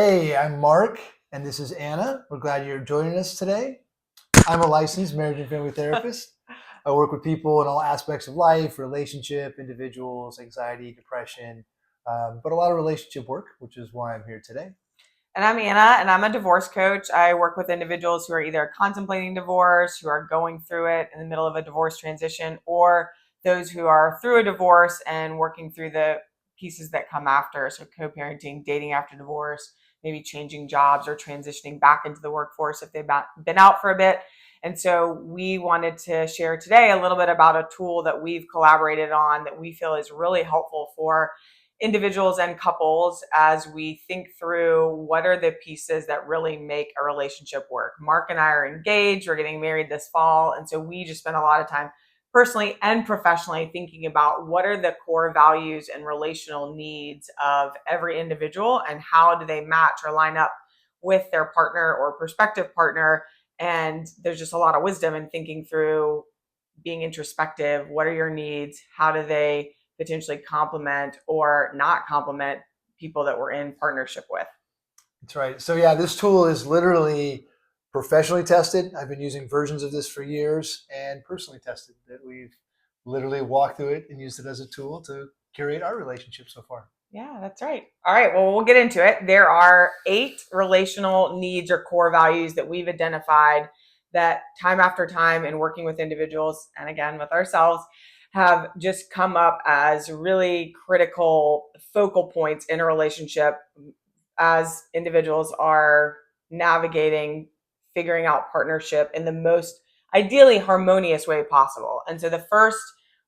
Hey, I'm Mark, and this is Anna. We're glad you're joining us today. I'm a licensed marriage and family therapist. I work with people in all aspects of life, relationship, individuals, anxiety, depression, but a lot of relationship work, which is why I'm here today. And I'm Anna, and I'm a divorce coach. I work with individuals who are either contemplating divorce, who are going through it in the middle of a divorce transition, or those who are through a divorce and working through the pieces that come after. So, co parenting, dating after divorce, maybe changing jobs or transitioning back into the workforce if they've been out for a bit. And so, we wanted to share today a little bit about a tool that we've collaborated on that we feel is really helpful for individuals and couples as we think through what are the pieces that really make a relationship work. Mark and I are engaged, we're getting married this fall, and so we just spend a lot of time personally and professionally thinking about what are the core values and relational needs of every individual and how do they match or line up with their partner or prospective partner. And there's just a lot of wisdom in thinking through being introspective. What are your needs? How do they potentially complement or not complement people that we're in partnership with? That's right. So, yeah, this tool is literally professionally tested. I've been using versions of this for years and personally tested that we've literally walked through it and used it as a tool to curate our relationship so far. Yeah, that's right. All right, well, we'll get into it. There are 8 relational needs or core values that we've identified that time after time in working with individuals and again with ourselves have just come up as really critical focal points in a relationship as individuals are navigating figuring out partnership in the most ideally harmonious way possible. And so the first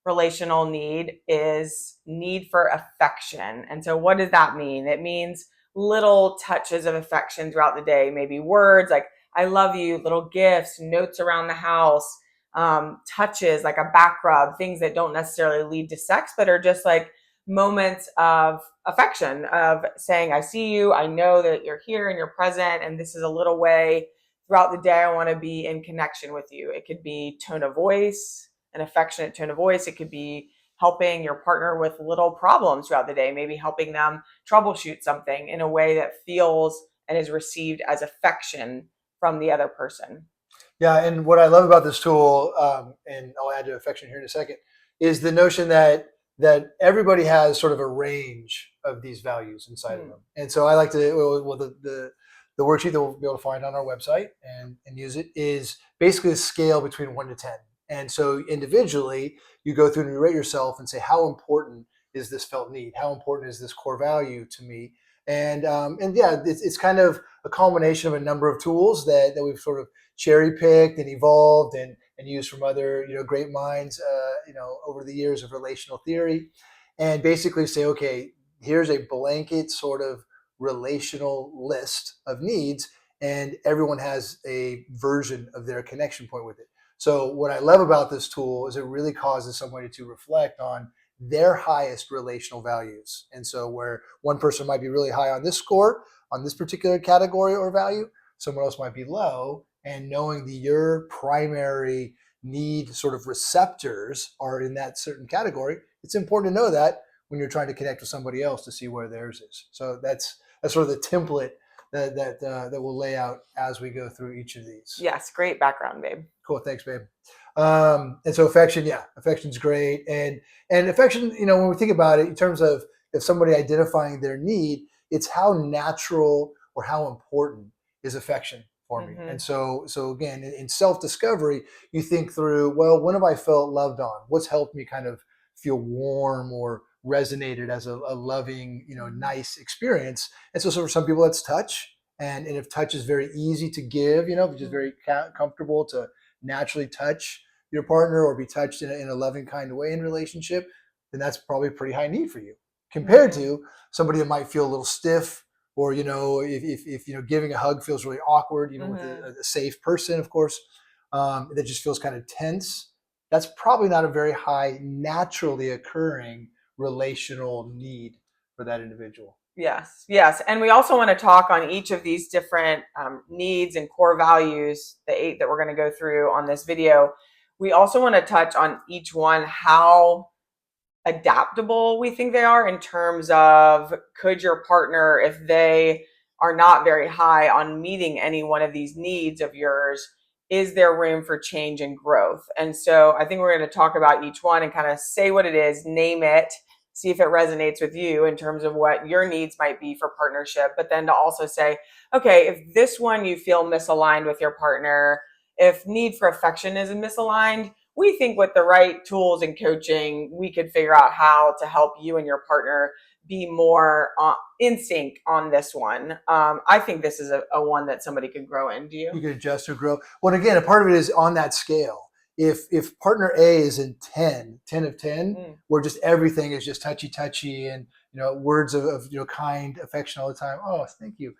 relational need is need for affection. And so what does that mean? It means little touches of affection throughout the day, maybe words like I love you, little gifts, notes around the house, touches like a back rub, things that don't necessarily lead to sex, but are just like moments of affection, of saying, I see you, I know that you're here and you're present, and this is a little way throughout the day I want to be in connection with you. It could be tone of voice, an affectionate tone of voice. It could be helping your partner with little problems throughout the day, maybe helping them troubleshoot something in a way that feels and is received as affection from the other person. Yeah, and what I love about this tool, and I'll add to affection here in a second, is the notion that everybody has sort of a range of these values inside of Hmm. them. And so I like to, well, the worksheet that we'll be able to find on our website and use it is basically a scale between 1 to 10. And so individually, you go through and you rate yourself and say, how important is this felt need? How important is this core value to me? And yeah, it's kind of a culmination of a number of tools that we've sort of cherry picked and evolved and used from other great minds over the years of relational theory, and basically say, okay, here's a blanket sort of relational list of needs, and everyone has a version of their connection point with it. So what I love about this tool is it really causes somebody to reflect on their highest relational values. And so where one person might be really high on this score on this particular category or value, someone else might be low, and knowing that your primary need sort of receptors are in that certain category, it's important to know that when you're trying to connect with somebody else to see where theirs is. So that's sort of the template that we'll lay out as we go through each of these. Yes, great background, babe. Cool, thanks, babe. And so affection, yeah, affection's great, and affection, when we think about it in terms of if somebody identifying their need, it's how natural or how important is affection for me. And Mm-hmm. so again, in self-discovery, you think through, well, when have I felt loved on? What's helped me kind of feel warm or resonated as a loving, nice experience? And so for some people, that's touch. And if touch is very easy to give, which is very comfortable to naturally touch your partner or be touched in a loving kind of way in relationship, then that's probably a pretty high need for you compared Mm-hmm. to somebody that might feel a little stiff, or if giving a hug feels really awkward, with Mm-hmm. a safe person, of course, that just feels kind of tense. That's probably not a very high naturally occurring relational need for that individual. Yes, yes. And we also want to talk on each of these different needs and core values, the 8 that we're going to go through on this video. We also want to touch on each one, how adaptable we think they are in terms of could your partner, if they are not very high on meeting any one of these needs of yours, is there room for change and growth? And so I think we're going to talk about each one and kind of say what it is, name it, see if it resonates with you in terms of what your needs might be for partnership, but then to also say, okay, if this one you feel misaligned with your partner, if need for affection is misaligned, we think with the right tools and coaching, we could figure out how to help you and your partner be more in sync on this one. I think this is a one that somebody could grow in. Do you? You can adjust or grow. Well, and again, a part of it is on that scale. If partner A is in 10 of 10, where just everything is just touchy and words of kind affection all the time. Oh, thank you.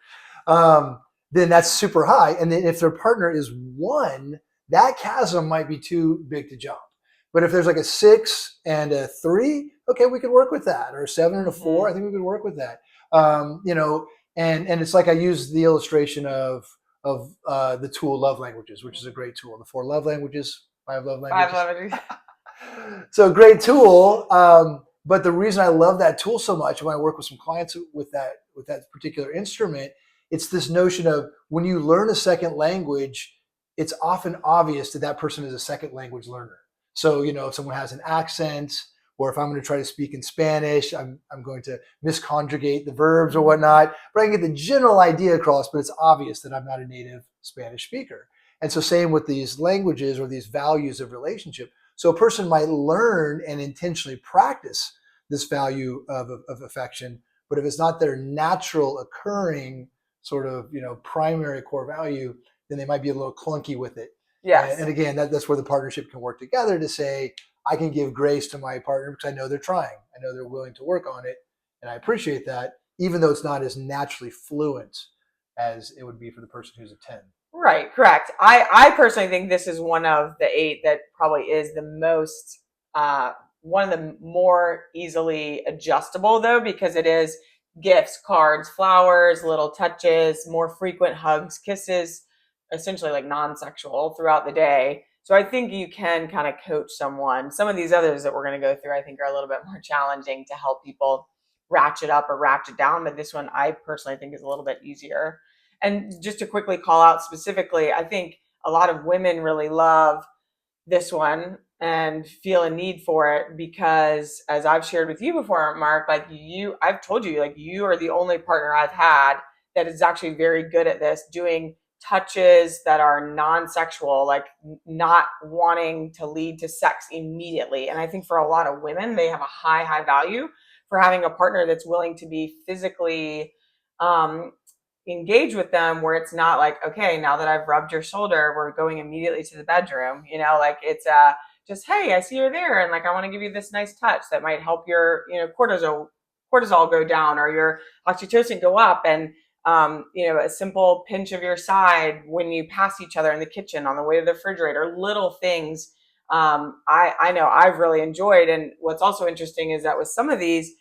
Then that's super high. And then if their partner is 1, that chasm might be too big to jump. But if there's like a 6 and a 3, okay, we could work with that. Or a 7 and a 4, I think we could work with that. And it's like I use the illustration of the tool love languages, which is a great tool. The 4 love languages, 5 love languages. 5 languages. So great tool. But the reason I love that tool so much, when I work with some clients with that particular instrument, it's this notion of when you learn a second language, it's often obvious that that person is a second language learner. So, if someone has an accent, or if I'm going to try to speak in Spanish, I'm going to misconjugate the verbs or whatnot, but I can get the general idea across, but it's obvious that I'm not a native Spanish speaker. And so same with these languages or these values of relationship. So a person might learn and intentionally practice this value of affection, but if it's not their natural occurring sort of, primary core value, then they might be a little clunky with it. Yes. And again, that's where the partnership can work together to say, I can give grace to my partner because I know they're trying. I know they're willing to work on it. And I appreciate that, even though it's not as naturally fluent as it would be for the person who's a 10. Right, correct. I personally think this is one of the 8 that probably is the most, one of the more easily adjustable, though, because it is gifts, cards, flowers, little touches, more frequent hugs, kisses, essentially like non-sexual throughout the day. So I think you can kind of coach someone. Some of these others that we're going to go through, I think, are a little bit more challenging to help people ratchet up or ratchet down. But this one, I personally think, is a little bit easier. And just to quickly call out specifically, I think a lot of women really love this one and feel a need for it because, as I've shared with you before, Mark, I've told you, you are the only partner I've had that is actually very good at this, doing touches that are non-sexual, like not wanting to lead to sex immediately. And I think for a lot of women, they have a high value for having a partner that's willing to be physically engage with them, where it's not like, okay, now that I've rubbed your shoulder, we're going immediately to the bedroom. It's just, hey, I see you're there, and I want to give you this nice touch that might help your cortisol go down or your oxytocin go up, and a simple pinch of your side when you pass each other in the kitchen on the way to the refrigerator. Little things I know I've really enjoyed. And what's also interesting is that with some of these,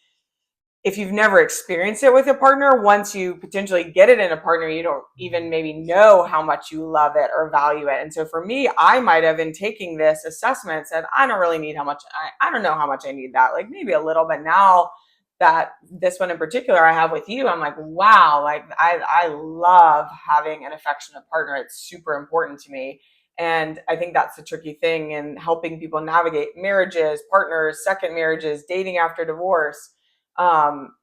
if you've never experienced it with a partner, once you potentially get it in a partner, you don't even maybe know how much you love it or value it. And so for me, I might have, in taking this assessment, said, I don't really need how much, I don't know how much I need that, maybe a little. But now that this one in particular I have with you, I'm like, wow, I love having an affectionate partner. It's super important to me. And I think that's the tricky thing in helping people navigate marriages, partners, second marriages, dating after divorce.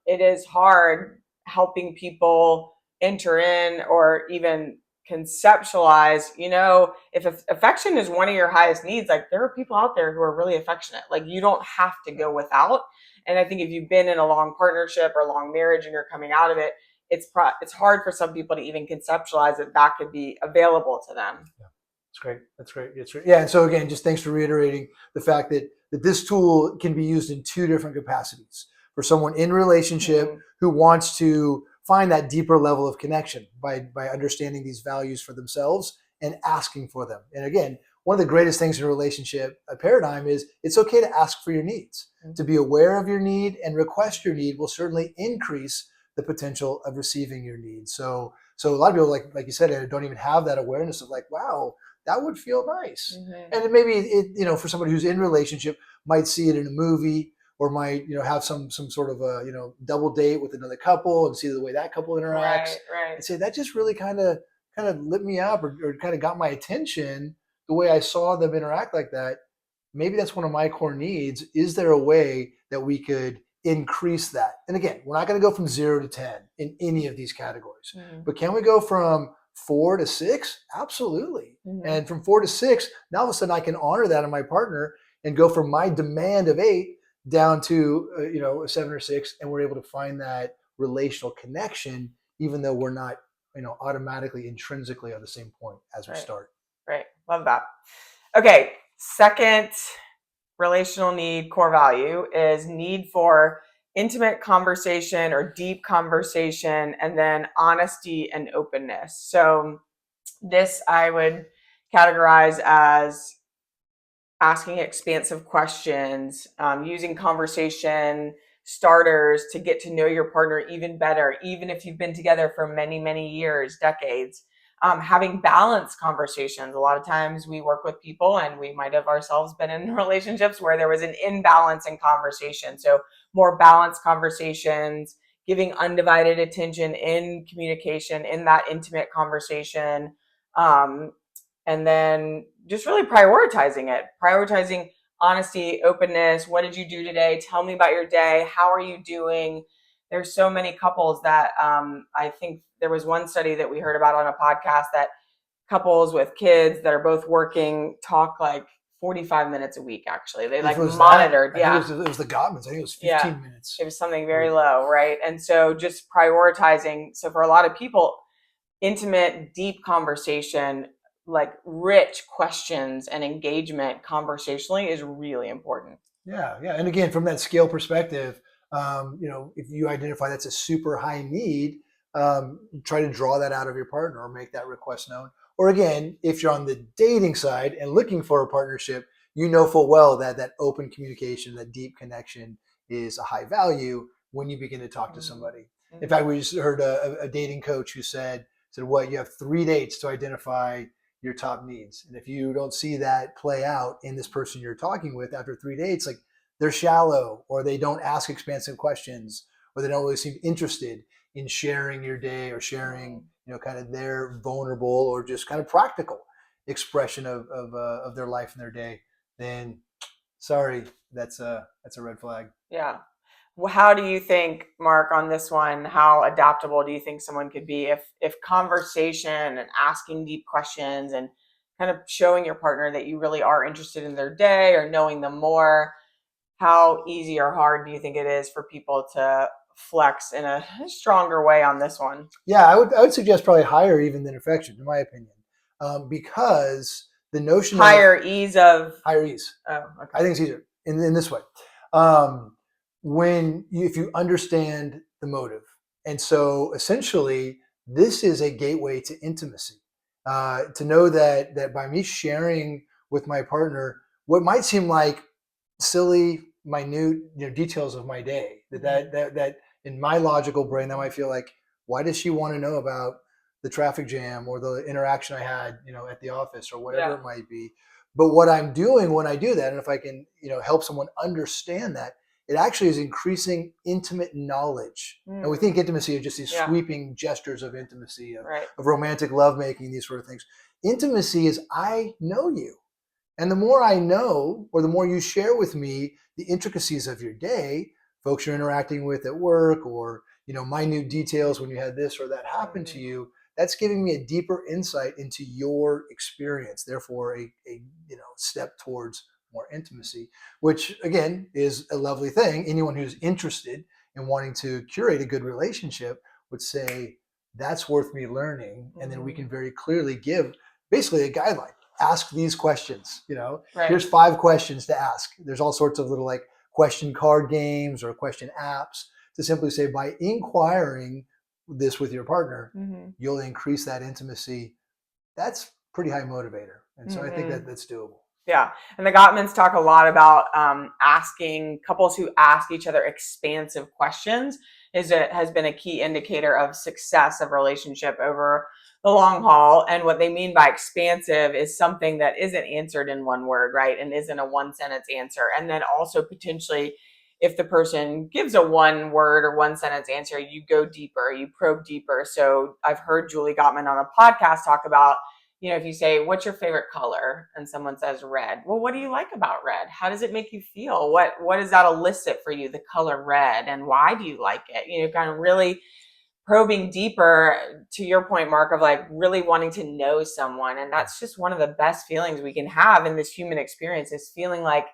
It is hard helping people enter in or even conceptualize, if affection is one of your highest needs, there are people out there who are really affectionate. You don't have to go without. And I think if you've been in a long partnership or long marriage and you're coming out of it, it's hard for some people to even conceptualize that could be available to them. Yeah. That's great. Yeah. And so again, just thanks for reiterating the fact that this tool can be used in 2 different capacities. For someone in relationship who wants to find that deeper level of connection by understanding these values for themselves and asking for them. And again, one of the greatest things in a relationship paradigm is it's okay to ask for your needs. To be aware of your need and request your need will certainly increase the potential of receiving your needs. So a lot of people, like you said, don't even have that awareness of wow, that would feel nice. And maybe for somebody who's in relationship, might see it in a movie or might have some sort of a double date with another couple and see the way that couple interacts, Right. and say that just really kind of lit me up, or kind of got my attention the way I saw them interact like that. Maybe that's one of my core needs. Is there a way that we could increase that? And again, we're not going to go from 0 to 10 in any of these categories, but can we go from 4 to 6? Absolutely. And from 4 to 6, now all of a sudden I can honor that in my partner and go from my demand of 8 down to a 7 or 6, and we're able to find that relational connection, even though we're not automatically intrinsically on the same point as we start. Right. Love that. Okay. Second relational need, core value, is need for intimate conversation or deep conversation, and then honesty and openness. So this I would categorize as asking expansive questions, using conversation starters to get to know your partner even better, even if you've been together for many, many years, decades. Having balanced conversations. A lot of times we work with people, and we might have ourselves been in relationships where there was an imbalance in conversation. So more balanced conversations, giving undivided attention in communication, in that intimate conversation. And then just really prioritizing honesty, openness. What did you do today? Tell me about your day. How are you doing? There's so many couples that I think there was one study that we heard about on a podcast that couples with kids that are both working talk like 45 minutes a week. Actually, they like monitored. I think it was the Gottmans. I think it was 15 minutes. It was something very low, right? And so just prioritizing. So for a lot of people, intimate, deep conversation, like rich questions and engagement conversationally, is really important. Yeah. And again, from that scale perspective, if you identify that's a super high need, try to draw that out of your partner or make that request known. Or again, if you're on the dating side and looking for a partnership, you know full well that open communication, that deep connection is a high value when you begin to talk to somebody. In fact, we just heard a dating coach who said, what, you have 3 dates to identify your top needs. And if you don't see that play out in this person you're talking with after 3 dates, like they're shallow, or they don't ask expansive questions, or they don't really seem interested in sharing your day, or sharing, kind of their vulnerable or just kind of practical expression of their life and their day, then sorry, that's a red flag. Yeah. How do you think, Mark, on this one, how adaptable do you think someone could be if conversation and asking deep questions and kind of showing your partner that you really are interested in their day or knowing them more, how easy or hard do you think it is for people to flex in a stronger way on this one? Yeah, I would suggest probably higher even than affection, in my opinion, because the notion higher ease. Oh, okay. I think it's easier in this way. If you understand the motive, and so essentially this is a gateway to intimacy. To know that by me sharing with my partner what might seem like silly, minute, details of my day, that in my logical brain that might feel like, why does she want to know about the traffic jam or the interaction I had, at the office, or whatever it might be. But what I'm doing when I do that, and if I can, help someone understand that, it actually is increasing intimate knowledge. And we think intimacy is just these sweeping gestures of intimacy, of romantic lovemaking, these sort of things. Intimacy is, I know you. And the more I know, or the more you share with me the intricacies of your day, folks you're interacting with at work, or minute details when you had this or that happen to you, that's giving me a deeper insight into your experience. Therefore, a step towards more intimacy, which again is a lovely thing. Anyone who's interested in wanting to curate a good relationship would say that's worth me learning, and then we can very clearly give basically a guideline. Ask these questions. Here's 5 questions to ask. There's all sorts of little like question card games or question apps to simply say, by inquiring this with your partner, you'll increase that intimacy. That's pretty high motivator. And so I think that's doable. Yeah. And the Gottmans talk a lot about asking couples who ask each other expansive questions has been a key indicator of success of relationship over the long haul. And what they mean by expansive is something that isn't answered in one word, right? And isn't a 1-sentence answer. And then also potentially if the person gives a one word or one sentence answer, you go deeper, you probe deeper. So I've heard Julie Gottman on a podcast talk about, if you say, what's your favorite color? And someone says red. Well, what do you like about red? How does it make you feel? What does that elicit for you, the color red? And why do you like it? Kind of really probing deeper, to your point, Mark, of like really wanting to know someone. And that's just one of the best feelings we can have in this human experience, is feeling like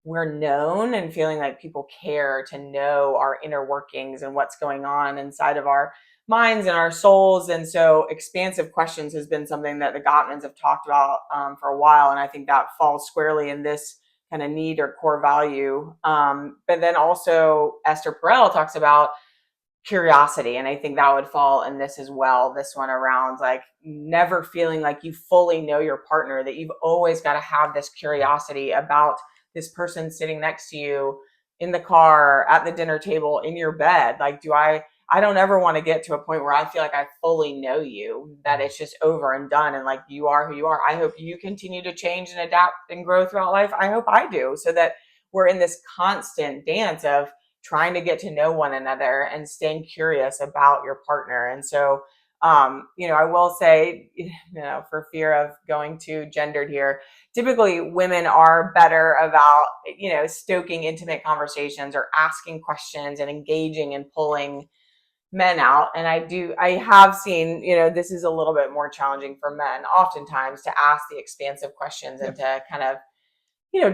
we're known and feeling like people care to know our inner workings and what's going on inside of our minds and our souls. And so expansive questions has been something that the Gottmans have talked about for a while. And I think that falls squarely in this kind of need or core value. But then also Esther Perel talks about curiosity, and I think that would fall in this as well, this one around like never feeling like you fully know your partner, that you've always got to have this curiosity about this person sitting next to you in the car, at the dinner table, in your bed. Like, I don't ever want to get to a point where I feel like I fully know you, that it's just over and done and like you are who you are. I hope you continue to change and adapt and grow throughout life. I hope I do, so that we're in this constant dance of trying to get to know one another and staying curious about your partner. And so, I will say, for fear of going too gendered here, typically women are better about, stoking intimate conversations or asking questions and engaging and pulling men out. And I have seen, this is a little bit more challenging for men oftentimes to ask the expansive questions and to kind of,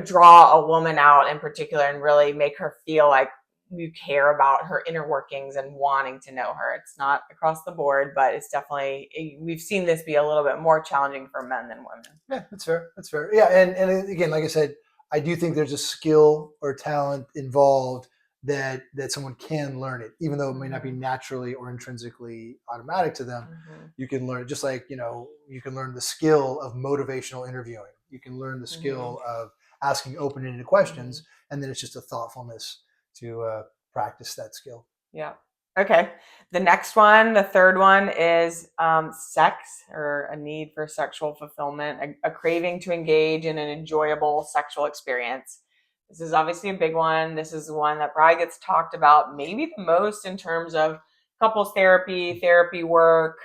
draw a woman out in particular and really make her feel like you care about her inner workings and wanting to know her. It's not across the board, but it's definitely, we've seen this be a little bit more challenging for men than women. Yeah, that's fair. That's fair. Yeah, and again, like I said, I do think there's a skill or talent involved that someone can learn it, even though it may not be naturally or intrinsically automatic to them. You can learn it, just like you can learn the skill of motivational interviewing. You can learn the skill of asking open-ended questions, and then it's just a thoughtfulness to practice that skill. Yeah. Okay. The next one, the third one, is sex, or a need for sexual fulfillment, a craving to engage in an enjoyable sexual experience. This is obviously a big one. This is one that probably gets talked about maybe the most in terms of couples therapy work,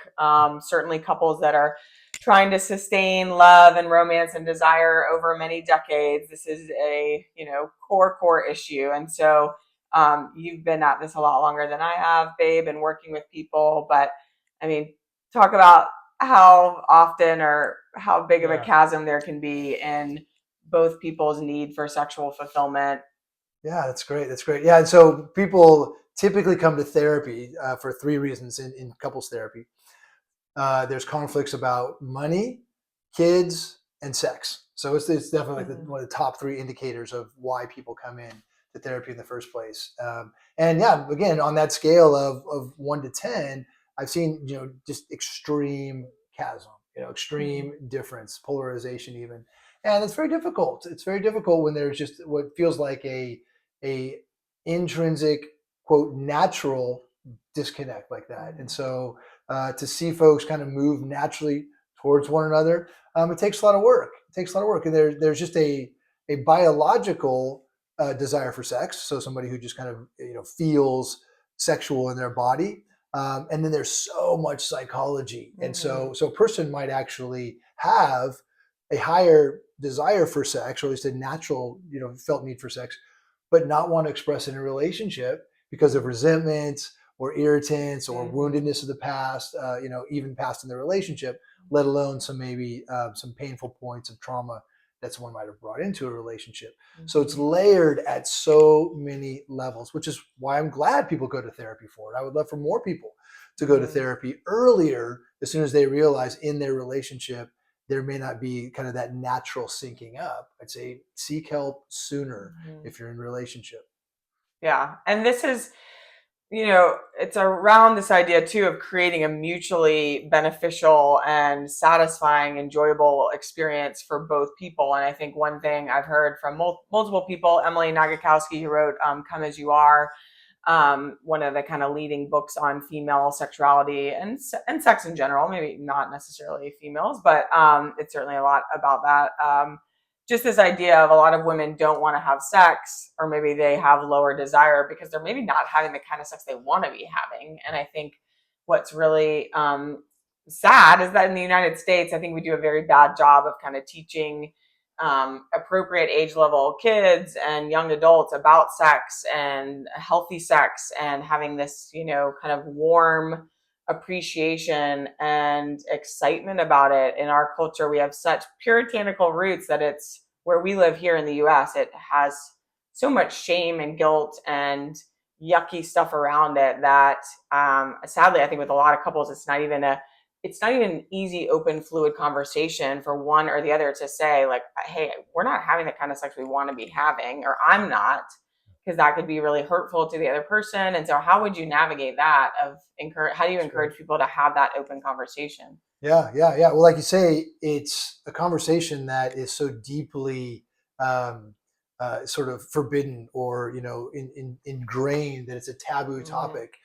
certainly couples that are trying to sustain love and romance and desire over many decades. This is a, core issue. And so you've been at this a lot longer than I have, babe, and working with people. But I mean, talk about how often or how big of a chasm there can be in both people's need for sexual fulfillment. Yeah, that's great. That's great. Yeah, and so people typically come to therapy for three reasons in couples therapy. There's conflicts about money, kids, and sex. So it's definitely like one of the top three indicators of why people come in to therapy in the first place. And yeah, again, on that scale of 1 to 10, I've seen just extreme chasm, extreme difference, polarization even, and it's very difficult. It's very difficult when there's just what feels like a intrinsic, quote, natural disconnect like that. And so to see folks kind of move naturally towards one another, it takes a lot of work. It takes a lot of work, and there's just a biological desire for sex. So somebody who just kind of feels sexual in their body, and then there's so much psychology, and so a person might actually have a higher desire for sex, or at least a natural felt need for sex, but not want to express it in a relationship because of resentment or irritants or woundedness of the past, even past in the relationship, let alone some maybe some painful points of trauma that someone might have brought into a relationship. So it's layered at so many levels, which is why I'm glad people go to therapy for it. I would love for more people to go to therapy earlier, as soon as they realize in their relationship there may not be kind of that natural syncing up. I'd say seek help sooner if you're in a relationship. Yeah. And this is, it's around this idea too of creating a mutually beneficial and satisfying, enjoyable experience for both people. And I think one thing I've heard from multiple people, Emily Nagoskowski, who wrote Come As You Are, one of the kind of leading books on female sexuality and sex in general, maybe not necessarily females, but it's certainly a lot about that. just this idea of a lot of women don't want to have sex, or maybe they have lower desire because they're maybe not having the kind of sex they want to be having. And I think what's really sad is that in the United States, I think we do a very bad job of kind of teaching appropriate age level kids and young adults about sex and healthy sex and having this, kind of warm appreciation and excitement about it. In our culture, we have such puritanical roots that it's where we live here in the US, it has so much shame and guilt and yucky stuff around it that sadly, I think with a lot of couples, it's not even an easy, open, fluid conversation for one or the other to say, like, hey, we're not having the kind of sex we want to be having, or I'm not, because that could be really hurtful to the other person. And so, how would you navigate that? How do you Sure. encourage people to have that open conversation? Yeah. Well, like you say, it's a conversation that is so deeply um, sort of forbidden or ingrained that it's a taboo Mm-hmm. topic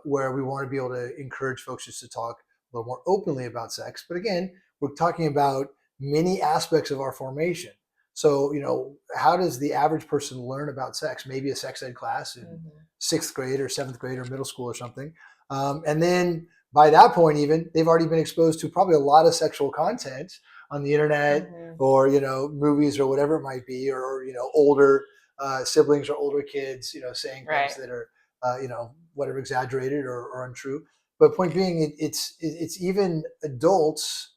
where we want to be able to encourage folks just to talk a little more openly about sex. But again, we're talking about many aspects of our formation. So, how does the average person learn about sex? Maybe a sex ed class in Mm-hmm. sixth grade or seventh grade or middle school or something. And then by that point, even they've already been exposed to probably a lot of sexual content on the internet Mm-hmm. or movies or whatever it might be, or older siblings or older kids saying things Right. that are whatever exaggerated or untrue. But point being, it's even adults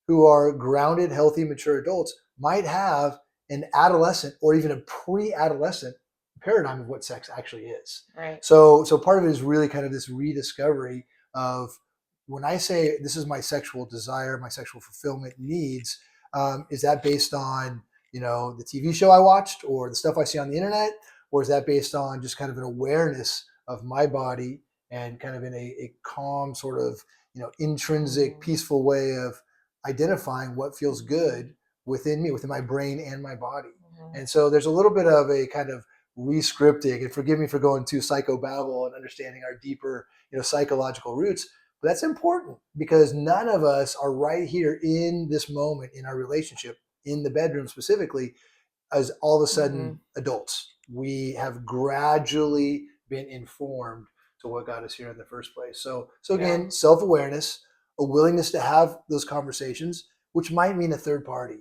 who are grounded, healthy, mature adults might have an adolescent or even a pre-adolescent paradigm of what sex actually is. Right. So part of it is really kind of this rediscovery of when I say this is my sexual desire, my sexual fulfillment needs, is that based on the TV show I watched or the stuff I see on the internet, or is that based on just kind of an awareness of my body and kind of in a calm sort of intrinsic, Mm-hmm. peaceful way of identifying what feels good within me, within my brain and my body. Mm-hmm. And so there's a little bit of a kind of rescripting, and forgive me for going too psychobabble and understanding our deeper, psychological roots, but that's important because none of us are right here in this moment in our relationship, in the bedroom specifically, as all of a Mm-hmm. sudden adults. We have gradually been informed to what got us here in the first place. So Yeah. again, self-awareness, a willingness to have those conversations, which might mean a third party.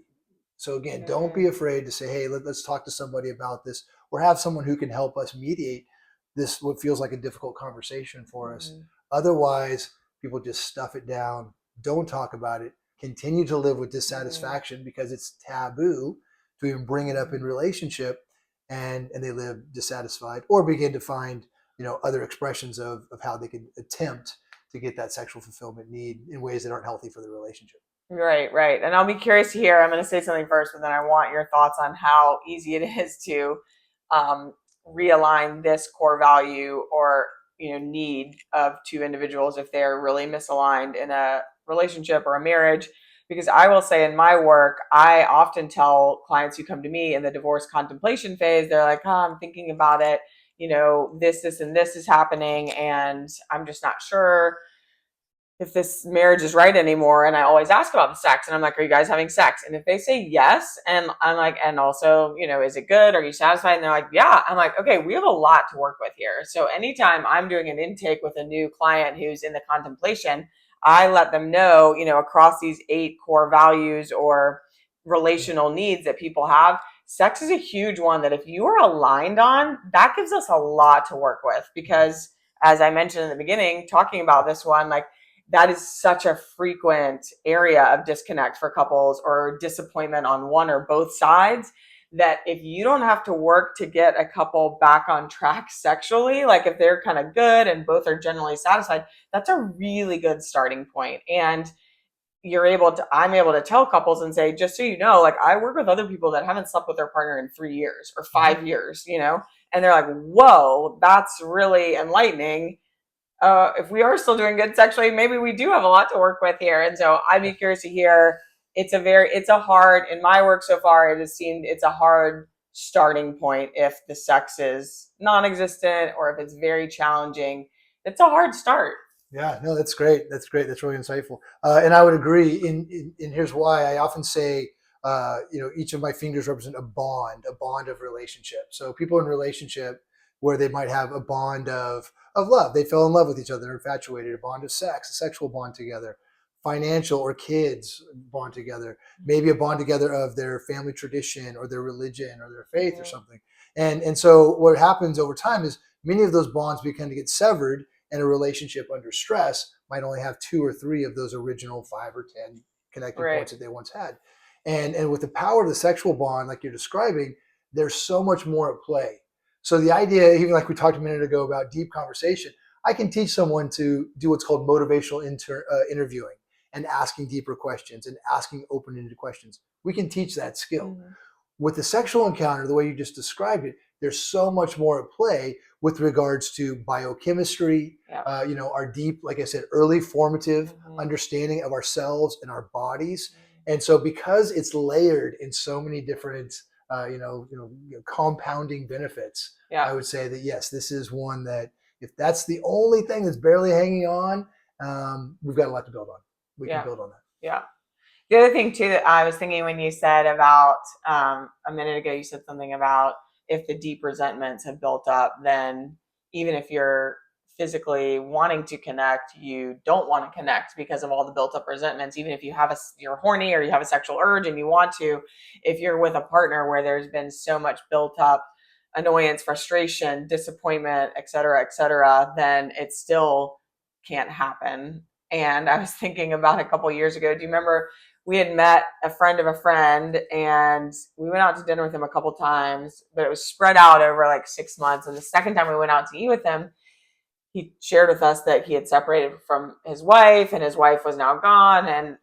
So again, don't Mm-hmm. be afraid to say, hey, let's talk to somebody about this, or have someone who can help us mediate this, what feels like a difficult conversation for us. Mm-hmm. Otherwise, people just stuff it down, don't talk about it, continue to live with Mm-hmm. dissatisfaction because it's taboo to even bring it up in Mm-hmm. relationship, and they live dissatisfied or begin to find other expressions of how they can attempt to get that sexual fulfillment need in ways that aren't healthy for the relationship. Right, right. And I'll be curious to hear. I'm going to say something first, but then I want your thoughts on how easy it is to um, realign this core value or need of two individuals if they're really misaligned in a relationship or a marriage. Because I will say in my work, I often tell clients who come to me in the divorce contemplation phase, they're like, "Oh, I'm thinking about it. This, and this is happening, and I'm just not sure if this marriage is right anymore." And I always ask about the sex, and I'm like, are you guys having sex? And if they say yes, and I'm like, and also, is it good? Are you satisfied? And they're like, yeah. I'm like, okay, we have a lot to work with here. So anytime I'm doing an intake with a new client who's in the contemplation, I let them know, across these 8 core values or relational needs that people have, sex is a huge one that if you are aligned on, that gives us a lot to work with. Because as I mentioned in the beginning, talking about this one, like, that is such a frequent area of disconnect for couples or disappointment on one or both sides, that if you don't have to work to get a couple back on track sexually, like if they're kind of good and both are generally satisfied, that's a really good starting point. And I'm able to tell couples and say, just so you know, like, I work with other people that haven't slept with their partner in 3 years or Mhm. 5 years, and they're like, whoa, that's really enlightening. If we are still doing good sexually, maybe we do have a lot to work with here. And so I'd be curious to hear. It's a hard, in my work so far, it has seemed it's a hard starting point if the sex is non-existent or if it's very challenging. It's a hard start. Yeah, no, that's great. That's great. That's really insightful. And I would agree. In here's why I often say each of my fingers represent a bond of relationship. So people in relationship where they might have a bond of love, they fell in love with each other, they're infatuated, a bond of sex, a sexual bond together, financial or kids bond together, maybe a bond together of their family tradition or their religion or their faith or something. And so what happens over time is many of those bonds begin to get severed, and a relationship under stress might only have 2 or 3 of those original 5 or 10 connecting points that they once had. And with the power of the sexual bond, like you're describing, there's so much more at play. So the idea, even like we talked a minute ago about deep conversation, I can teach someone to do what's called motivational interviewing and asking deeper questions and asking open-ended questions. We can teach that skill. Mm-hmm. With the sexual encounter, the way you just described it, there's so much more at play with regards to biochemistry, our deep, like I said, early formative understanding of ourselves and our bodies. And so because it's layered in so many different, compounding benefits, I would say that, yes, this is one that if that's the only thing that's barely hanging on, we've got a lot to build on. We can build on that. Yeah. The other thing too that I was thinking when you said about a minute ago, you said something about if the deep resentments have built up, then even if you're physically wanting to connect, you don't want to connect because of all the built up resentments. Even if you're horny or you have a sexual urge and you want to, if you're with a partner where there's been so much built up annoyance, frustration, disappointment, et cetera, then it still can't happen. And I was thinking about a couple years ago. Do you remember we had met a friend of a friend and we went out to dinner with him a couple times, but it was spread out over like 6 months. And the second time we went out to eat with him, he shared with us that he had separated from his wife and his wife was now gone and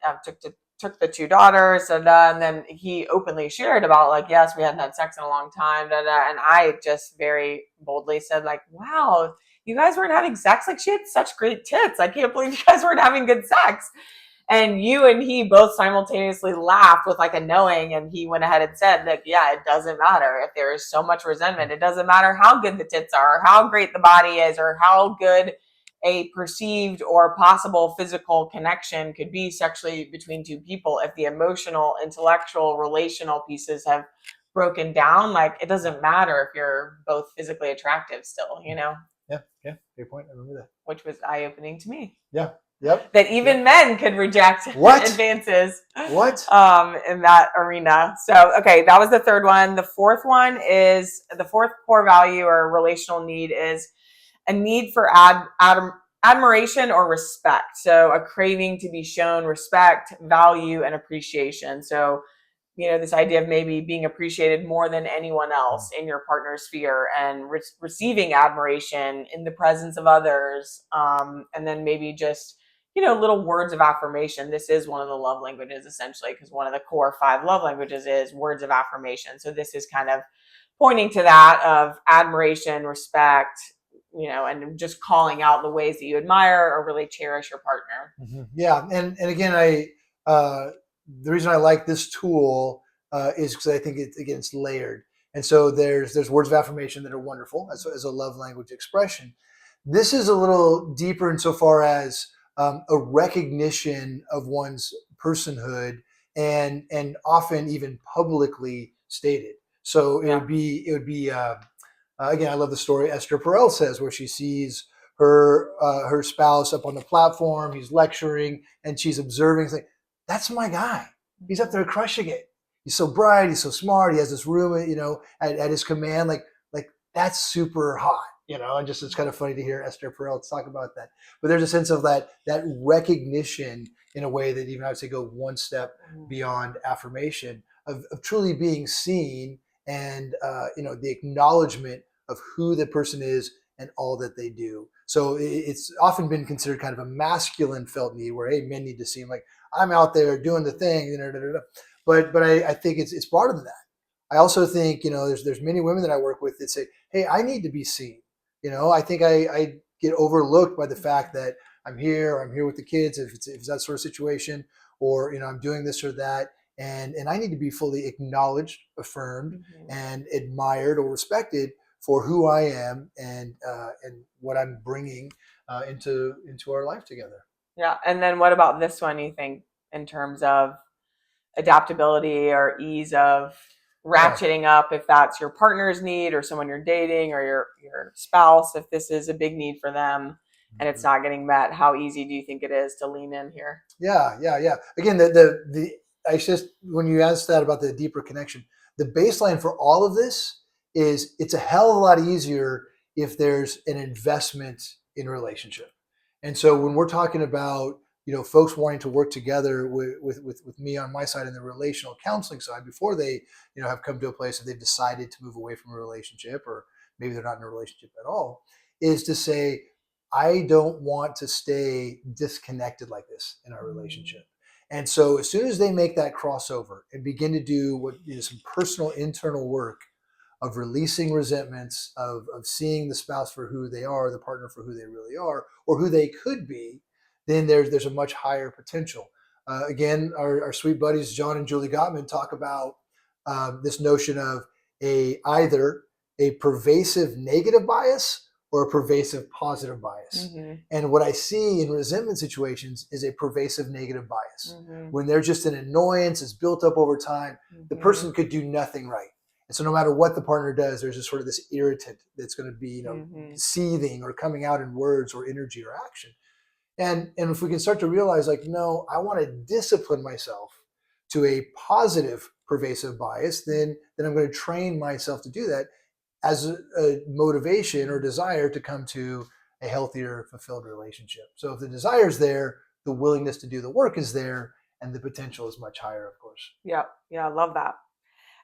took the 2 daughters. And then he openly shared about like, yes, we hadn't had sex in a long time. And I just very boldly said like, wow, you guys weren't having sex? Like she had such great tits. I can't believe you guys weren't having good sex. And you and he both simultaneously laughed with like a knowing, and he went ahead and said that, yeah, it doesn't matter if there is so much resentment. It doesn't matter how good the tits are, or how great the body is, or how good a perceived or possible physical connection could be sexually between 2 people. If the emotional, intellectual, relational pieces have broken down, like it doesn't matter if you're both physically attractive still, Yeah, great point. I remember that. Which was eye-opening to me. Yeah. Yep. That even men could reject advances. What? In that arena. So, okay, that was the third one. The fourth one is the fourth core value or relational need is a need for admiration or respect. So, a craving to be shown respect, value, and appreciation. So, this idea of maybe being appreciated more than anyone else in your partner's sphere and receiving admiration in the presence of others. And then maybe just, little words of affirmation. This is one of the love languages essentially, because one of the core 5 love languages is words of affirmation. So this is kind of pointing to that of admiration, respect, and just calling out the ways that you admire or really cherish your partner. Mm-hmm. Yeah. And again, the reason I like this tool is because I think it's layered. And so there's words of affirmation that are wonderful as a love language expression. This is a little deeper insofar as a recognition of one's personhood and often even publicly stated. So it would be again, I love the story Esther Perel says where she sees her spouse up on the platform, he's lecturing, and she's observing. It's like, that's my guy. He's up there crushing it. He's so bright. He's so smart. He has this room, at his command. Like that's super hot, And just it's kind of funny to hear Esther Perel talk about that. But there's a sense of that recognition in a way that even I would say go one step beyond affirmation of truly being seen and the acknowledgement of who the person is and all that they do. So it's often been considered kind of a masculine felt need where, hey, men need to seem like I'm out there doing the thing, but I think it's broader than that. I also think, there's many women that I work with that say, hey, I need to be seen. I think I get overlooked by the fact that I'm here with the kids, if it's that sort of situation, or, I'm doing this or that. And I need to be fully acknowledged, affirmed, and admired or respected for who I am and what I'm bringing into our life together. Yeah. And then what about this one, you think, in terms of adaptability or ease of Yeah. ratcheting up if that's your partner's need or someone you're dating or your spouse, if this is a big need for them and it's Mhm. not getting met, how easy do you think it is to lean in here? Yeah. Again, the I just when you asked that about the deeper connection, the baseline for all of this is it's a hell of a lot easier if there's an investment in relationship. And so when we're talking about folks wanting to work together with me on my side and the relational counseling side before they have come to a place that they've decided to move away from a relationship, or maybe they're not in a relationship at all, is to say I don't want to stay disconnected like this in our relationship. And so as soon as they make that crossover and begin to do what is some personal internal work of releasing resentments, of seeing the spouse for who they are, the partner for who they really are, or who they could be, then there's a much higher potential. Again, our sweet buddies John and Julie Gottman talk about this notion of either a pervasive negative bias or a pervasive positive bias. Mm-hmm. And what I see in resentment situations is a pervasive negative bias. Mm-hmm. When they're just an annoyance, it's built up over time, the person could do nothing right. And so no matter what the partner does, there's just sort of this irritant that's going to be, seething or coming out in words or energy or action. And if we can start to realize, like, no, I want to discipline myself to a positive pervasive bias, then I'm going to train myself to do that as a motivation or desire to come to a healthier, fulfilled relationship. So if the desire is there, the willingness to do the work is there, and the potential is much higher, of course. Yep. Yeah, I love that.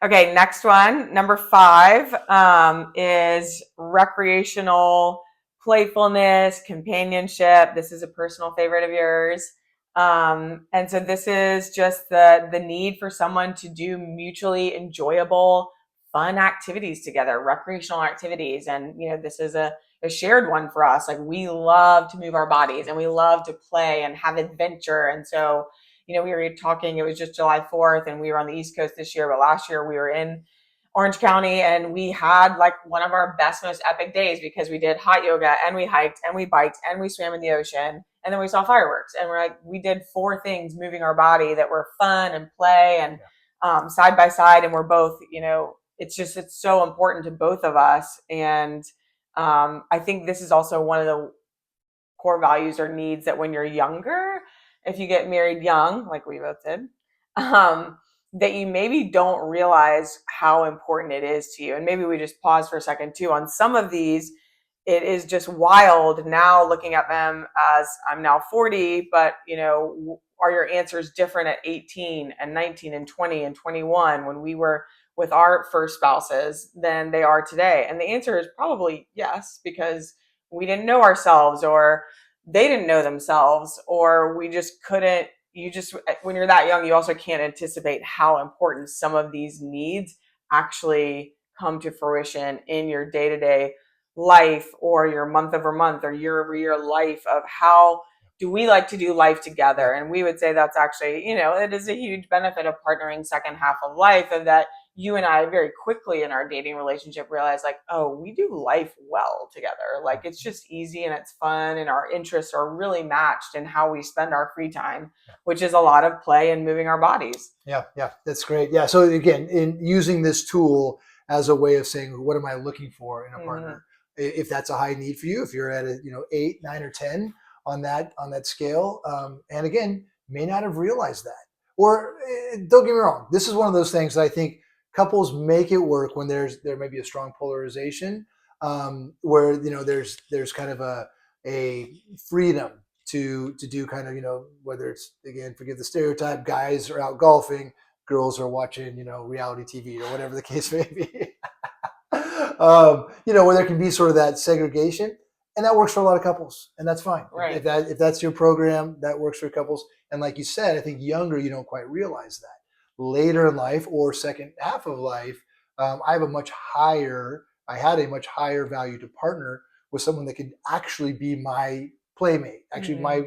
Okay, next one, number 5, is recreational playfulness, companionship. This is a personal favorite of yours. And so this is just the need for someone to do mutually enjoyable, fun activities together, recreational activities. And, this is a shared one for us. Like, we love to move our bodies and we love to play and have adventure. And so, we were talking, it was just July 4th and we were on the East Coast this year, but last year we were in Orange County and we had like one of our best, most epic days because we did hot yoga and we hiked and we biked and we swam in the ocean and then we saw fireworks. And we're like, we did 4 things moving our body that were fun and play and side by side. And we're both, it's so important to both of us. And I think this is also one of the core values or needs that when you're younger, if you get married young, like we both did, that you maybe don't realize how important it is to you. And maybe we just pause for a second too. On some of these, it is just wild now looking at them as I'm now 40, but are your answers different at 18 and 19 and 20 and 21 when we were with our first spouses than they are today? And the answer is probably yes, because we didn't know ourselves or they didn't know themselves or we just couldn't. You just, when you're that young, you also can't anticipate how important some of these needs actually come to fruition in your day-to-day life or your month over month or year over year life of how do we like to do life together. And we would say that's actually, it is a huge benefit of partnering second half of life, of that you and I very quickly in our dating relationship realized, like, oh, we do life well together. Like, it's just easy and it's fun and our interests are really matched in how we spend our free time, which is a lot of play and moving our bodies. Yeah, that's great. Yeah, so again, in using this tool as a way of saying, what am I looking for in a partner? If that's a high need for you, if you're at a 8, 9, or 10 on that scale, and again, may not have realized that. Or don't get me wrong, this is one of those things that I think couples make it work when there may be a strong polarization, where there's kind of a freedom to do kind of whether it's, again, forgive the stereotype, guys are out golfing, girls are watching reality TV or whatever the case may be. Where there can be sort of that segregation, and that works for a lot of couples, and that's fine. Right. If that's your program, that works for couples. And like you said, I think younger, you don't quite realize that. Later in life or second half of life, I had a much higher value to partner with someone that could actually be my playmate, actually my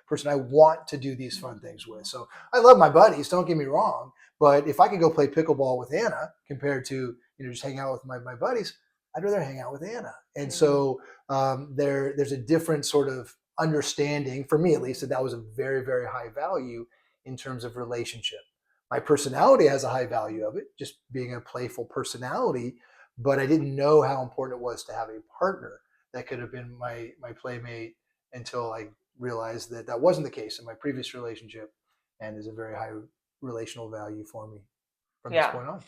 person I want to do these fun things with. So I love my buddies, don't get me wrong, but if I could go play pickleball with Anna compared to just hang out with my buddies, I'd rather hang out with Anna. And so there's a different sort of understanding, for me at least, that was a very, very high value in terms of relationship. My personality has a high value of it, just being a playful personality, but I didn't know how important it was to have a partner that could have been my playmate until I realized that that wasn't the case in my previous relationship, and is a very high relational value for me from this Yeah. point on.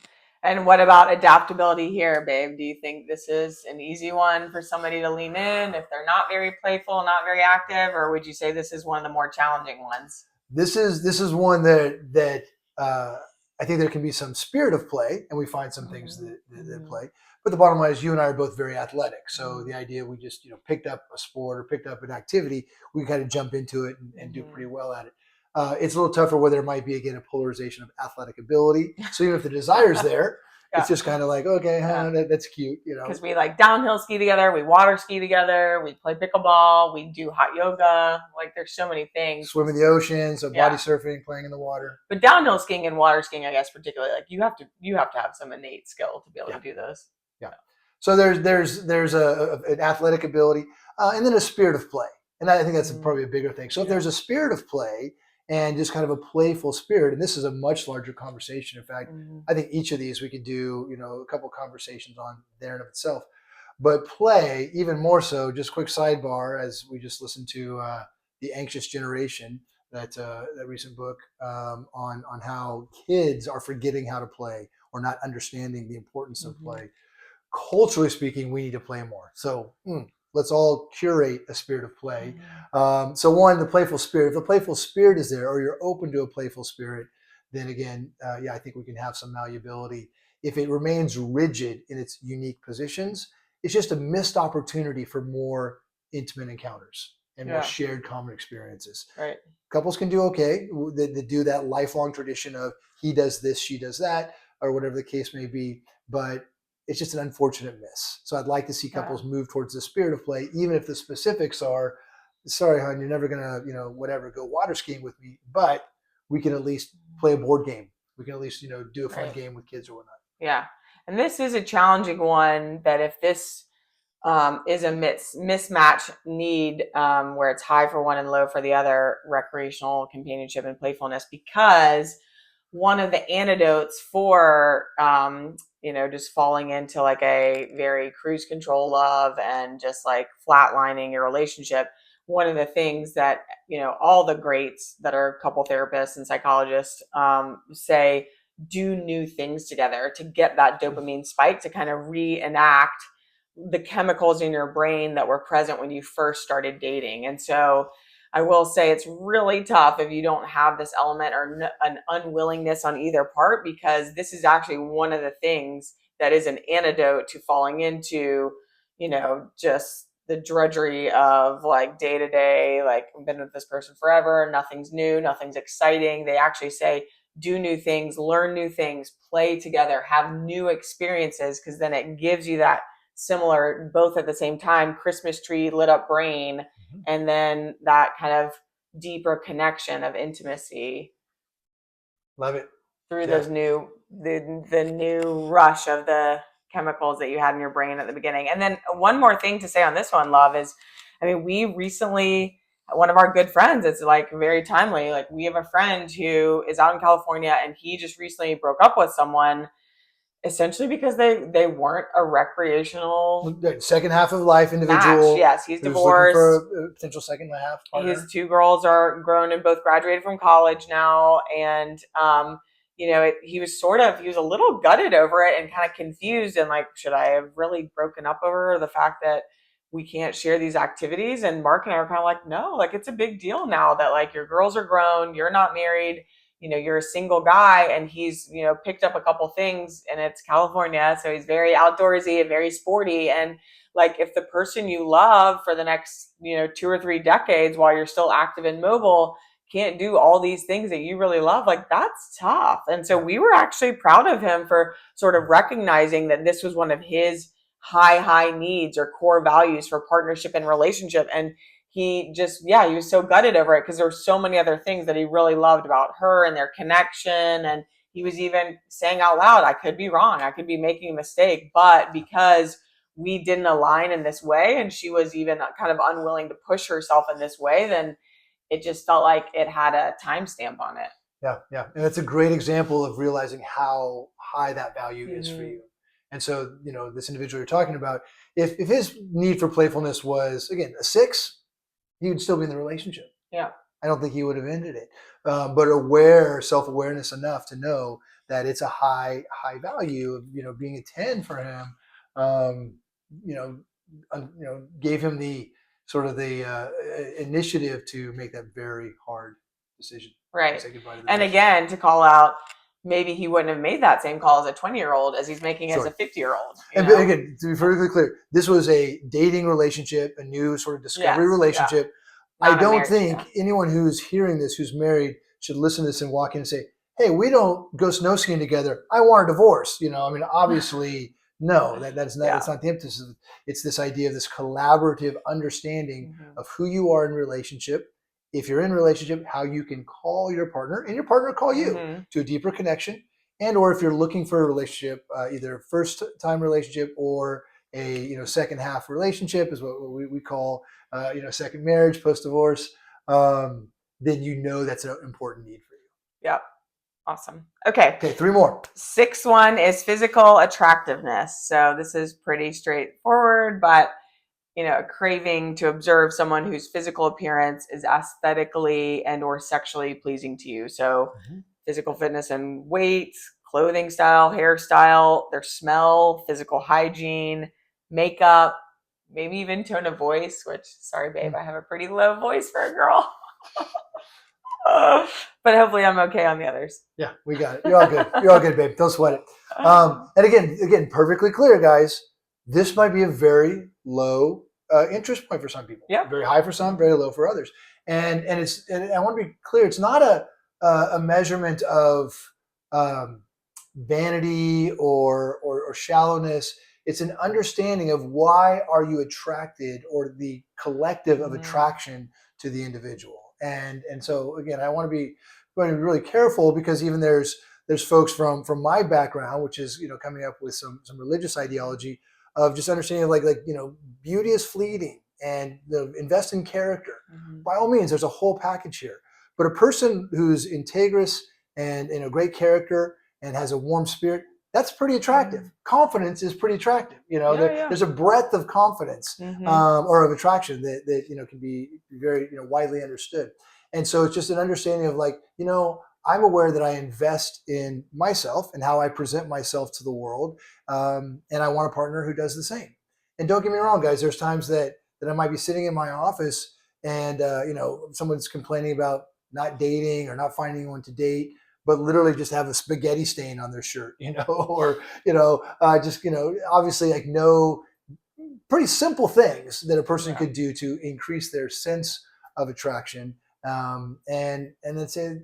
And what about adaptability here, babe? Do you think this is an easy one for somebody to lean in if they're not very playful, not very active, or would you say this is one of the more challenging ones? This is one that uh, I think there can be some spirit of play, and we find some things Mm-hmm. that Mm-hmm. play. But the bottom line is, you and I are both very athletic, so Mm-hmm. the idea we just picked up a sport or picked up an activity, we kind of jump into it and do Mm-hmm. pretty well at it. It's a little tougher where there might be again a polarization of athletic ability. So even if the desire's there, it's Yeah. just kind of like, okay, Yeah. that's cute. Because we like downhill ski together, we water ski together, we play pickleball, we do hot yoga. Like there's so many things. Swim in the ocean, so body Yeah. surfing, playing in the water. But downhill skiing and water skiing, I guess, particularly, like you have to have some innate skill to be able Yeah. to do those. Yeah. So there's an athletic ability, and then a spirit of play, and I think that's probably a bigger thing. So if there's a spirit of play and just kind of a playful spirit, and this is a much larger conversation. In fact, Mm-hmm. I think each of these we could do a couple of conversations on there in of itself. But play even more so. Just quick sidebar, as we just listened to the Anxious Generation, that recent book on how kids are forgetting how to play or not understanding the importance of Mm-hmm. play. Culturally speaking, we need to play more. So let's all curate a spirit of play. So one, the playful spirit. If the playful spirit is there, or you're open to a playful spirit, then again, I think we can have some malleability. If it remains rigid in its unique positions, it's just a missed opportunity for more intimate encounters and more Yeah. shared common experiences. Right. Couples can do okay. They do that lifelong tradition of he does this, she does that, or whatever the case may be. But it's just an unfortunate miss. So I'd like to see Yeah. couples move towards the spirit of play, even if the specifics are, sorry, hon, you're never gonna, whatever, go water skiing with me, but we can at least play a board game. We can at least, do a fun Right. game with kids or whatnot. Yeah. And this is a challenging one that if this is a mismatch need where it's high for one and low for the other, recreational companionship and playfulness, because one of the antidotes for just falling into like a very cruise control love and just like flatlining your relationship, one of the things that all the greats that are couple therapists and psychologists say, do new things together to get that dopamine spike, to kind of reenact the chemicals in your brain that were present when you first started dating. And so I will say it's really tough if you don't have this element or an unwillingness on either part, because this is actually one of the things that is an antidote to falling into, just the drudgery of like day to day, like I've been with this person forever, nothing's new, nothing's exciting. They actually say, do new things, learn new things, play together, have new experiences, because then it gives you that similar, both at the same time, Christmas tree lit up brain, and then that kind of deeper connection of intimacy Love it. through Yeah. those the new rush of the chemicals that you had in your brain at the beginning. And then one more thing to say on this one, love, is we recently, one of our good friends, it's like very timely, like we have a friend who is out in California and he just recently broke up with someone essentially because they weren't a recreational Second half of life match. individual Yes, he's who's looking for divorced. a potential second half His partner. two girls are grown and both graduated from college now, and he was a little gutted over it and kind of confused and like, should I have really broken up over the fact that we can't share these activities? And Mark and I were kind of like, no, like it's a big deal now that like your girls are grown, you're not married, you're a single guy, and he's picked up a couple things, and it's California, so he's very outdoorsy and very sporty. And like if the person you love for the next 2 or 3 decades while you're still active and mobile can't do all these things that you really love, like that's tough. And so we were actually proud of him for sort of recognizing that this was one of his high needs or core values for partnership and relationship. And he just, yeah, he was so gutted over it because there were so many other things that he really loved about her and their connection. And he was even saying out loud, I could be wrong, I could be making a mistake, but because we didn't align in this way and she was even kind of unwilling to push herself in this way, then it just felt like it had a timestamp on it. Yeah, yeah, and that's a great example of realizing how high that value is for Mm-hmm. you. And so, this individual you're talking about, if his need for playfulness was again a 6, he would still be in the relationship. Yeah. I don't think he would have ended it. But self-awareness enough to know that it's a high value of being a 10 for him. Um, you know, gave him the sort of the initiative to make that very hard decision to Right. say goodbye to the And relationship. again, to call out, maybe he wouldn't have made that same call as a 20-year-old as he's making as a Sure. 50-year-old, And again, to be perfectly clear, this was a dating relationship, a new sort of discovery Yes. Yeah. relationship. I Not a don't marriage. think anyone who's hearing this, who's married, should listen to this and walk in and say, "Hey, we don't go snow skiing together. I want a divorce." I mean, obviously, no. That's not. Yeah. That's not the impetus. It's this idea of this collaborative understanding Mm-hmm. of who you are in relationship. If you're in relationship, how you can call your partner and your partner call you Mm-hmm. to a deeper connection, and or if you're looking for a relationship, either first time relationship or a second half relationship is what we call second marriage post divorce, then that's an important need for you. Yep. Awesome. Okay. Okay, 3 more. 6-1 is physical attractiveness. So this is pretty straightforward, but a craving to observe someone whose physical appearance is aesthetically and or sexually pleasing to you. So physical fitness and weight, clothing style, hairstyle, their smell, physical hygiene, makeup, maybe even tone of voice, which, sorry, babe, I have a pretty low voice for a girl. But hopefully I'm okay on the others. Yeah, we got it. You're all good. You're all good, babe. Don't sweat it. And again, perfectly clear, guys. This might be a very low interest point for some people. Yep. Very high for some, very low for others. And I want to be clear. It's not a measurement of vanity or shallowness. It's an understanding of why are you attracted, or the collective of attraction to the individual. And so again, I want to be really careful, because even there's folks from my background, which is coming up with some religious ideology of just understanding like beauty is fleeting, and invest in character. By all means, there's a whole package here. But a person who's integrous and great character and has a warm spirit, that's pretty attractive. Confidence is pretty attractive. There's a breadth of confidence or of attraction that can be very widely understood. And so it's just an understanding of I'm aware that I invest in myself and how I present myself to the world, and I want a partner who does the same. And don't get me wrong, guys. There's times that I might be sitting in my office and someone's complaining about not dating or not finding anyone to date, but literally just have a spaghetti stain on their shirt, or just obviously no pretty simple things that a person could do to increase their sense of attraction, and then say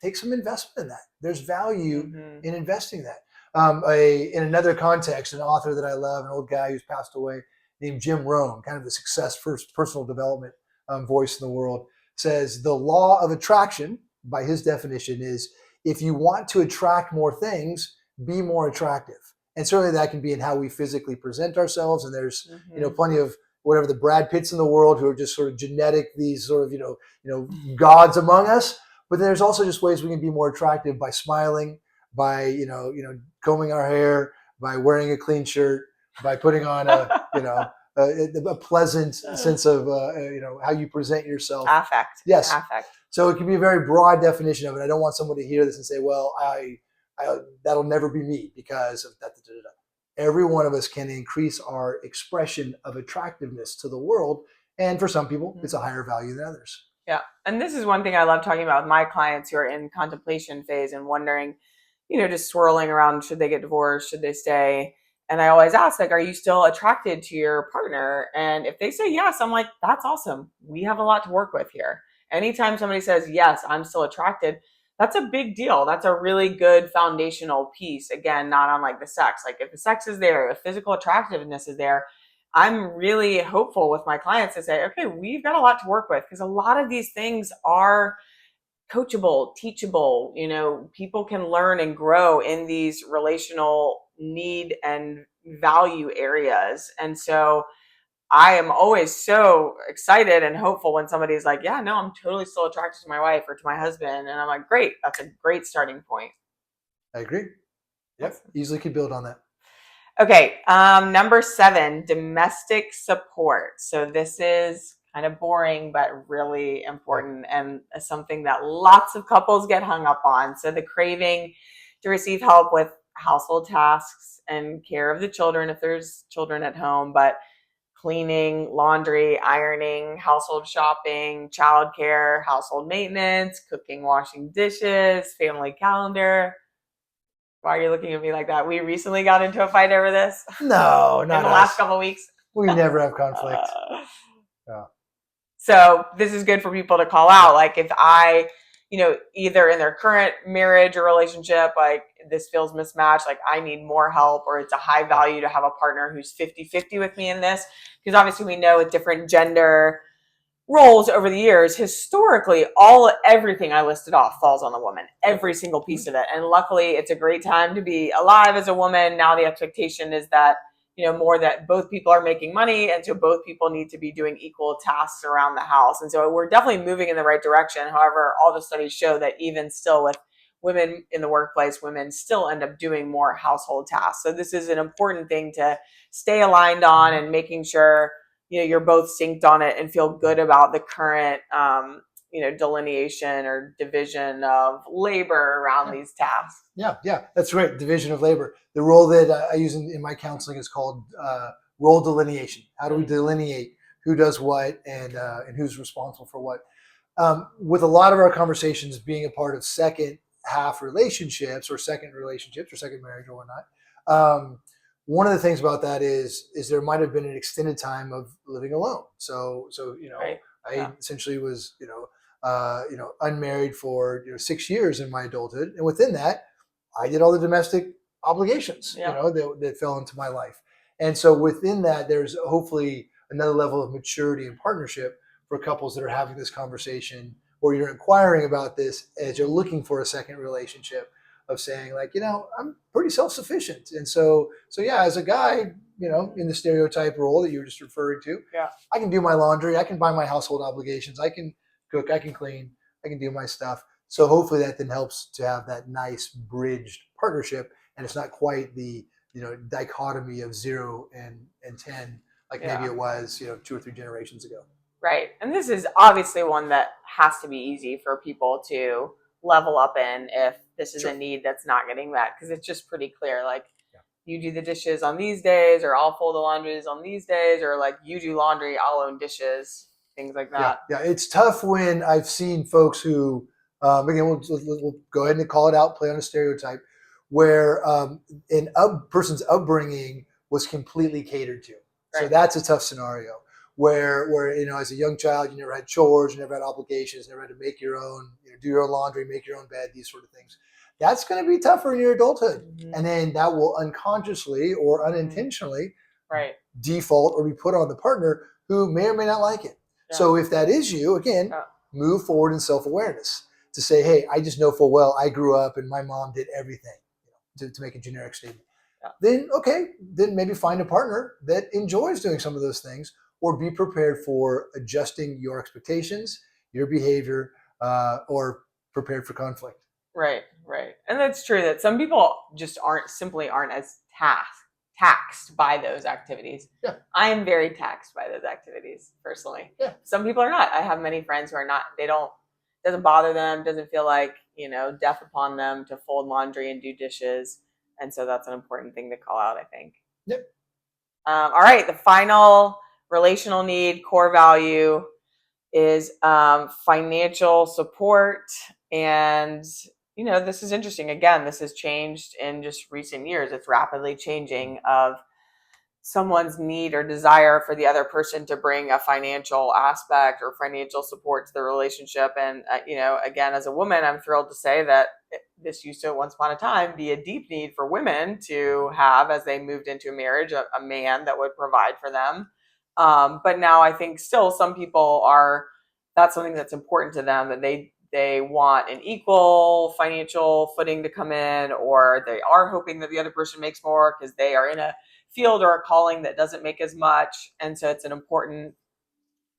take some investment in that. There's value in investing that. In another context, an author that I love, an old guy who's passed away, named Jim Rohn, kind of the success first personal development voice in the world, says the law of attraction, by his definition, is if you want to attract more things, be more attractive. And certainly that can be in how we physically present ourselves. And there's plenty of whatever the Brad Pitts in the world who are just sort of genetic, these sort of gods among us. But there's also just ways we can be more attractive by smiling, by combing our hair, by wearing a clean shirt, by putting on a pleasant sense of how you present yourself. Affect. Yes. Affect. So it can be a very broad definition of it. I don't want someone to hear this and say, well, I that'll never be me because of that. Every one of us can increase our expression of attractiveness to the world. And for some people, it's a higher value than others. Yeah. And this is one thing I love talking about with my clients who are in contemplation phase and wondering, just swirling around, should they get divorced? Should they stay? And I always ask, are you still attracted to your partner? And if they say yes, I'm like, that's awesome. We have a lot to work with here. Anytime somebody says, yes, I'm still attracted, that's a big deal. That's a really good foundational piece. Again, not on the sex. If the sex is there, if physical attractiveness is there, I'm really hopeful with my clients to say, okay, we've got a lot to work with, because a lot of these things are coachable, teachable. People can learn and grow in these relational need and value areas. And so I am always so excited and hopeful when somebody's like, yeah, no, I'm totally still attracted to my wife or to my husband. And I'm like, great, that's a great starting point. I agree. Yep. Awesome. Easily could build on that. Okay, number 7, domestic support. So this is kind of boring, but really important and something that lots of couples get hung up on. So the craving to receive help with household tasks and care of the children if there's children at home, but cleaning, laundry, ironing, household shopping, childcare, household maintenance, cooking, washing dishes, family calendar. Why are you looking at me like that? We recently got into a fight over this No, in not the last us. couple of weeks. We never have conflict. Uh, Yeah. so this is good for people to call out. Like if I, either in their current marriage or relationship, like this feels mismatched, like I need more help, or it's a high value to have a partner who's 50-50 with me in this. Because obviously we know with different gender roles over the years, historically, everything I listed off falls on the woman, every single piece of it. And luckily, it's a great time to be alive as a woman. Now the expectation is that more that both people are making money, and so both people need to be doing equal tasks around the house. And so we're definitely moving in the right direction. However, all the studies show that even still, with women in the workplace, women still end up doing more household tasks. So this is an important thing to stay aligned on, and making sure you're both synced on it and feel good about the current delineation or division of labor around these tasks. Yeah, that's right. Division of labor. The role that I use in my counseling is called role delineation. How do we delineate who does what and who's responsible for what? With a lot of our conversations being a part of second half relationships or second marriage or whatnot, one of the things about that is there might have been an extended time of living alone. So Right. I essentially was unmarried for 6 years in my adulthood, and within that, I did all the domestic obligations that fell into my life. And so within that, there's hopefully another level of maturity and partnership for couples that are having this conversation, or you're inquiring about this as you're looking for a second relationship, of saying like, I'm pretty self-sufficient. And so yeah, as a guy, in the stereotype role that you were just referring to, Yeah. I can do my laundry, I can buy my household obligations, I can cook, I can clean, I can do my stuff. So hopefully that then helps to have that nice bridged partnership, and it's not quite the dichotomy of 0 and 10 like maybe it was 2 or 3 generations ago. Right. And this is obviously one that has to be easy for people to level up in if this is a need that's not getting met, because it's just pretty clear. Like, you do the dishes on these days, or I'll fold the laundries on these days, or like you do laundry, I'll own dishes, things like that. Yeah, it's tough when I've seen folks who, again, we'll go ahead and call it out, play on a stereotype, where person's upbringing was completely catered to. So Right. that's a tough scenario where as a young child, you never had chores, you never had obligations, never had to make your own, do your own laundry, make your own bed, these sort of things. That's going to be tougher in your adulthood. Mm-hmm. And then that will unconsciously or unintentionally Right. default or be put on the partner who may or may not like it. Yeah. So if that is you, again, move forward in self-awareness to say, hey, I just know full well I grew up and my mom did everything, to make a generic statement. Then, okay, then maybe find a partner that enjoys doing some of those things, or be prepared for adjusting your expectations, your behavior, or prepared for conflict. Right. And that's true that some people just aren't as taxed by those activities. Yeah. I am very taxed by those activities personally. Yeah. Some people are not. I have many friends who are not. Doesn't bother them, doesn't feel like, death upon them to fold laundry and do dishes. And so that's an important thing to call out, I think. Yep. All right. The final relational need, core value, is financial support. And this is interesting. Again, this has changed in just recent years. It's rapidly changing, of someone's need or desire for the other person to bring a financial aspect or financial support to the relationship. And again, as a woman, I'm thrilled to say that this used to, once upon a time, be a deep need for women to have, as they moved into a marriage, a man that would provide for them. But now I think still some people that's something that's important to them, that they they want an equal financial footing to come in, or they are hoping that the other person makes more because they are in a field or a calling that doesn't make as much. And so it's an important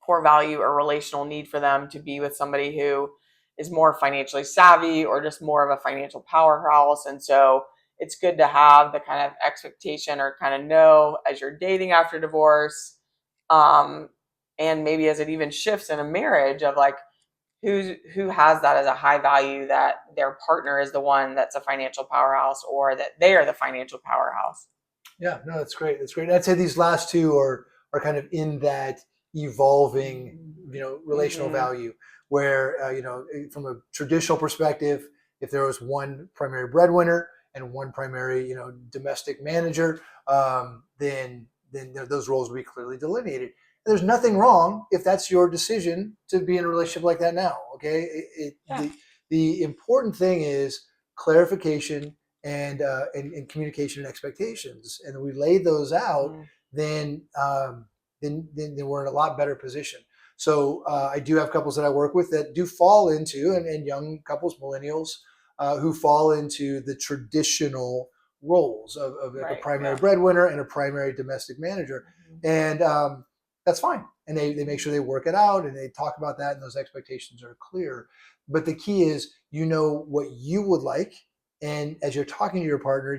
core value or relational need for them to be with somebody who is more financially savvy or just more of a financial powerhouse. And so it's good to have the kind of expectation or kind of know as you're dating after divorce, um, and maybe as it even shifts in a marriage of like who has that as a high value, that their partner is the one that's a financial powerhouse or that they are the financial powerhouse. Yeah, no, that's great. That's great. I'd say these last two are kind of in that evolving, relational Mm-hmm. value, where from a traditional perspective, if there was one primary breadwinner and one primary, domestic manager, then those roles would be clearly delineated. And there's nothing wrong if that's your decision to be in a relationship like that now. Okay, Yeah. the important thing is clarification and communication and expectations, and we lay those out, Mm-hmm. then then we're in a lot better position. So I do have couples that I work with that do fall into, and young couples, millennials, who fall into the traditional roles of like a Right. primary Yeah. breadwinner and a primary domestic manager, and that's fine. And they make sure they work it out and they talk about that, and those expectations are clear. But the key is, what you would like, and as you're talking to your partner,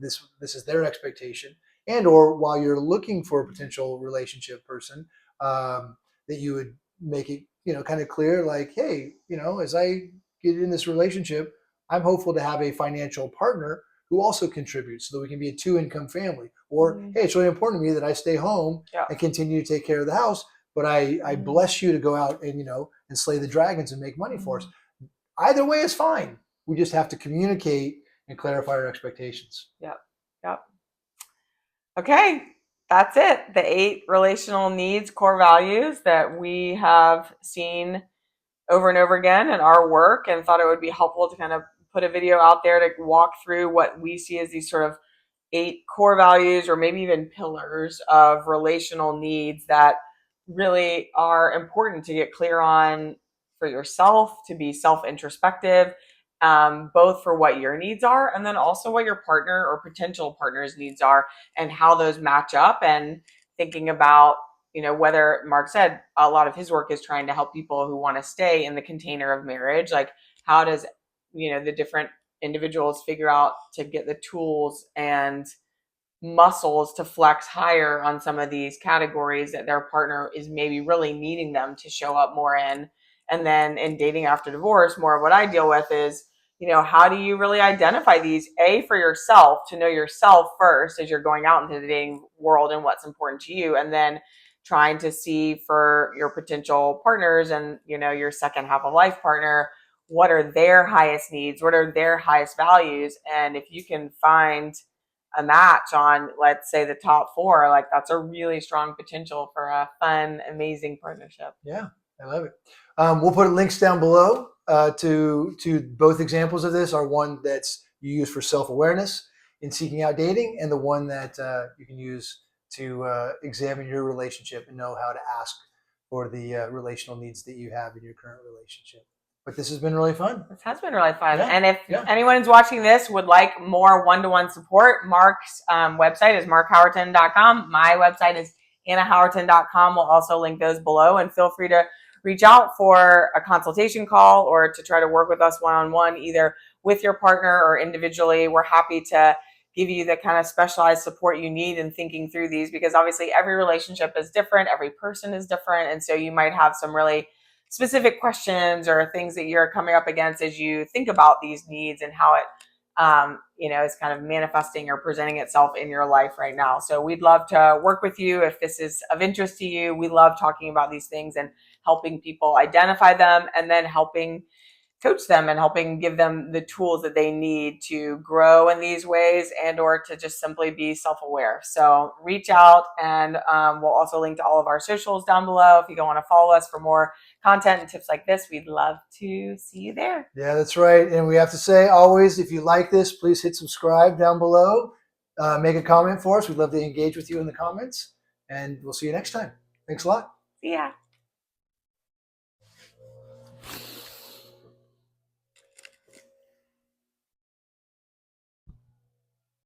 this is their expectation, and or while you're looking for a potential relationship person, that you would make it kind of clear, like, hey, as I get in this relationship, I'm hopeful to have a financial partner who also contributes so that we can be a two-income family. Or, Mm-hmm. hey, it's really important to me that I stay home Yeah. and continue to take care of the house, but I bless you to go out and slay the dragons and make money for us. Either way is fine. We just have to communicate and clarify our expectations. Yep. Yep. Okay. That's it. The 8 relational needs, core values that we have seen over and over again in our work, and thought it would be helpful to kind of put a video out there to walk through what we see as these sort of 8 core values or maybe even pillars of relational needs that really are important to get clear on for yourself, to be self introspective, both for what your needs are and then also what your partner or potential partner's needs are and how those match up. And thinking about, whether Mark said a lot of his work is trying to help people who want to stay in the container of marriage, like how does, the different individuals figure out to get the tools and muscles to flex higher on some of these categories that their partner is maybe really needing them to show up more in. And then in dating after divorce, more of what I deal with is, how do you really identify these? For yourself, to know yourself first as you're going out into the dating world and what's important to you. And then trying to see for your potential partners and, your second half of life partner, what are their highest needs? What are their highest values? And if you can find a match on, let's say, the top 4, like that's a really strong potential for a fun, amazing partnership. Yeah, I love it. We'll put links down below to both examples of this. Are one that's you use for self-awareness in seeking out dating, and the one that you can use to examine your relationship and know how to ask for the relational needs that you have in your current relationship. But this has been really fun. This has been really fun. Yeah, And if yeah. anyone who's watching this would like more one-to-one support, Mark's website is markhowerton.com. My website is annahowerton.com. We'll also link those below, and feel free to reach out for a consultation call or to try to work with us one-on-one, either with your partner or individually. We're happy to give you the kind of specialized support you need in thinking through these, because obviously every relationship is different, every person is different, and so you might have some really specific questions or things that you're coming up against as you think about these needs and how it is kind of manifesting or presenting itself in your life right now. So we'd love to work with you if this is of interest to you. We love talking about these things and helping people identify them, and then helping coach them and helping give them the tools that they need to grow in these ways, and or to just simply be self-aware. So reach out, and we'll also link to all of our socials down below. If you don't want to follow us for more content and tips like this, we'd love to see you there. Yeah, that's right. And we have to say always, if you like this, please hit subscribe down below. Make a comment for us. We'd love to engage with you in the comments, and we'll see you next time. Thanks a lot. See ya.